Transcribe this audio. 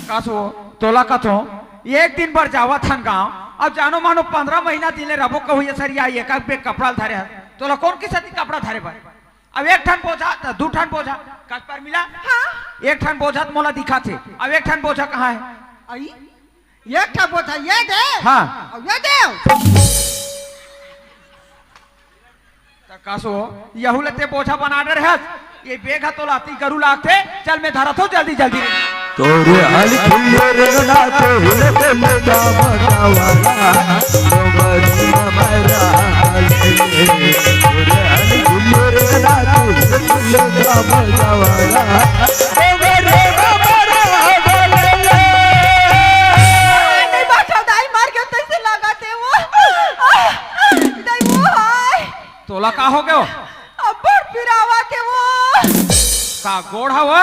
कसो तोला कथो एक दिन भर जावा थन गाँव अब जानो मानो 15 महीना दिले रबो कहू ये सरिया एक पे कपड़ा धरे तोला कौन किस कपड़ा धरे पर अब एक ठन बोझा दू ठन बोझा कस पर मिला हाँ? एक ठन बोझा मोला दिखा थे अब एक ठन बोझा कहाँ है आई एक ठा बोझा ये दे हाँ और ये दे कसो यहू लेते बोझा बना डर है ये बेग तो लाती गरु लागते चल मैं धरा तो जल्दी जल्दी तोरे हाल खुल्ले रगना तो हिले बोले जा बतावाला तो मरिया मेरा हाल तोरे हाल खुल्ले रगना तो हिले बोले जा बतावाला ओ मेरे बाबा बोले नहीं बात दाई मार के तैसे लगाते वो दाई वो हाय तोला का हो गयो अब फिरावा के वो का गोड़ हवा